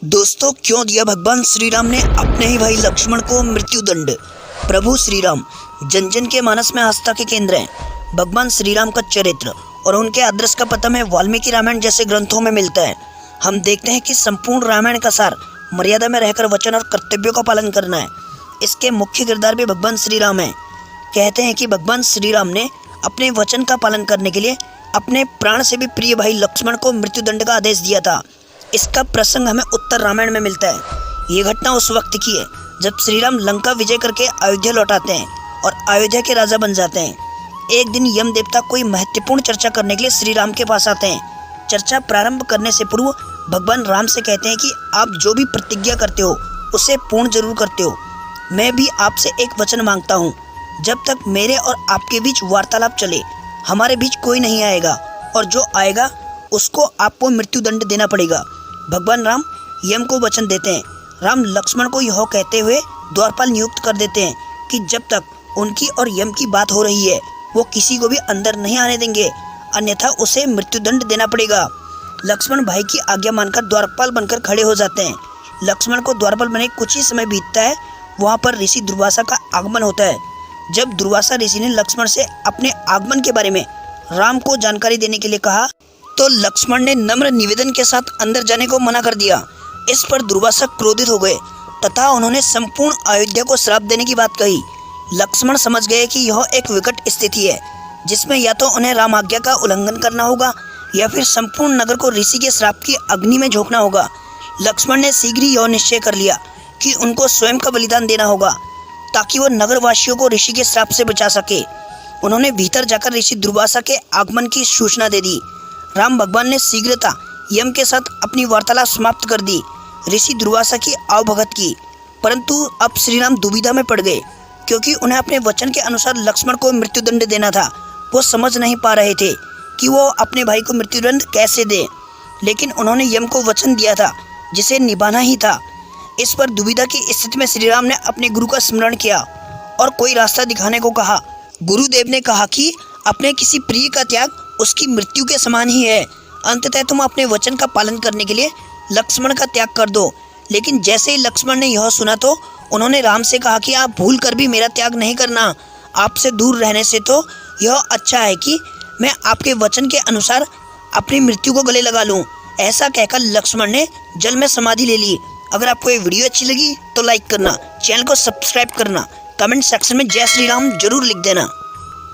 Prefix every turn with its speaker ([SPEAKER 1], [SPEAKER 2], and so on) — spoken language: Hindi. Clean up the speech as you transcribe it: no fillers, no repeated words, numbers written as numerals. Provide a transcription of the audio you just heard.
[SPEAKER 1] दोस्तों, क्यों दिया भगवान श्री राम ने अपने ही भाई लक्ष्मण को मृत्युदंड। प्रभु श्री राम जन जन के मानस में आस्था के केंद्र हैं। भगवान श्री राम का चरित्र और उनके आदर्श का पता हमें वाल्मीकि रामायण जैसे ग्रंथों में मिलता है। हम देखते हैं कि संपूर्ण रामायण का सार मर्यादा में रहकर वचन और कर्तव्यों का पालन करना है। इसके मुख्य किरदार भी भगवान श्री राम हैं। कहते हैं कि भगवान श्री राम ने अपने वचन का पालन करने के लिए अपने प्राण से भी प्रिय भाई लक्ष्मण को मृत्युदंड का आदेश दिया था। इसका प्रसंग हमें उत्तर रामायण में मिलता है। ये घटना उस वक्त की है जब श्री राम लंका विजय करके अयोध्या लौटाते हैं और अयोध्या के राजा बन जाते हैं। एक दिन यम देवता कोई महत्वपूर्ण चर्चा करने के लिए श्री राम के पास आते हैं। चर्चा प्रारंभ करने से पूर्व भगवान राम से कहते हैं कि आप जो भी प्रतिज्ञा करते हो उसे पूर्ण जरूर करते हो। मैं भी आपसे एक वचन मांगता हूँ, जब तक मेरे और आपके बीच वार्तालाप चले हमारे बीच कोई नहीं आएगा, और जो आएगा उसको आपको मृत्युदंड देना पड़ेगा। भगवान राम यम को वचन देते हैं। राम लक्ष्मण को यह कहते हुए द्वारपाल नियुक्त कर देते हैं कि जब तक उनकी और यम की बात हो रही है वो किसी को भी अंदर नहीं आने देंगे, अन्यथा उसे मृत्युदंड देना पड़ेगा। लक्ष्मण भाई की आज्ञा मानकर द्वारपाल बनकर खड़े हो जाते हैं। लक्ष्मण को द्वारपाल बने कुछ ही समय बीतता है, वहाँ पर ऋषि दुर्वासा का आगमन होता है। जब दुर्वासा ऋषि ने लक्ष्मण से अपने आगमन के बारे में राम को जानकारी देने के लिए कहा तो लक्ष्मण ने नम्र निवेदन के साथ अंदर जाने को मना कर दिया। इस पर दुर्वासा क्रोधित हो गए तथा उन्होंने संपूर्ण अयोध्या को श्राप देने की बात कही। लक्ष्मण समझ गए कि यह एक विकट स्थिति है जिसमें या तो उन्हें राम आज्ञा का उल्लंघन करना होगा या फिर संपूर्ण नगर को ऋषि के श्राप की अग्नि में झोंकना होगा। लक्ष्मण ने शीघ्र ही यह निश्चय कर लिया कि उनको स्वयं का बलिदान देना होगा ताकि वह नगरवासियों को ऋषि के श्राप से बचा सके। उन्होंने भीतर जाकर ऋषि दुर्वासा के आगमन की सूचना दे दी। राम भगवान ने शीघ्रता यम के साथ अपनी वार्तालाप समाप्त कर दी, ऋषि दुर्वासा की आवभगत की। परंतु अब श्री राम दुविधा में पड़ गए क्योंकि उन्हें अपने वचन के अनुसार लक्ष्मण को मृत्युदंड देना था। वो समझ नहीं पा रहे थे कि वो अपने भाई को मृत्युदंड कैसे दे, लेकिन उन्होंने यम को वचन दिया था जिसे निभाना ही था। इस पर दुविधा की स्थिति में श्री राम ने अपने गुरु का स्मरण किया और कोई रास्ता दिखाने को कहा। गुरुदेव ने कहा कि अपने किसी प्रिय का त्याग उसकी मृत्यु के समान ही है। अंततः तुम अपने वचन का पालन करने के लिए लक्ष्मण का त्याग कर दो। लेकिन जैसे ही लक्ष्मण ने यह सुना तो उन्होंने राम से कहा कि आप भूल कर भी मेरा त्याग नहीं करना। आपसे दूर रहने से तो यह अच्छा है कि मैं आपके वचन के अनुसार अपनी मृत्यु को गले लगा लूं। ऐसा कहकर लक्ष्मण ने जल में समाधि ले ली। अगर आपको ये वीडियो अच्छी लगी तो लाइक करना, चैनल को सब्सक्राइब करना, कमेंट सेक्शन में जय श्री राम जरूर लिख देना।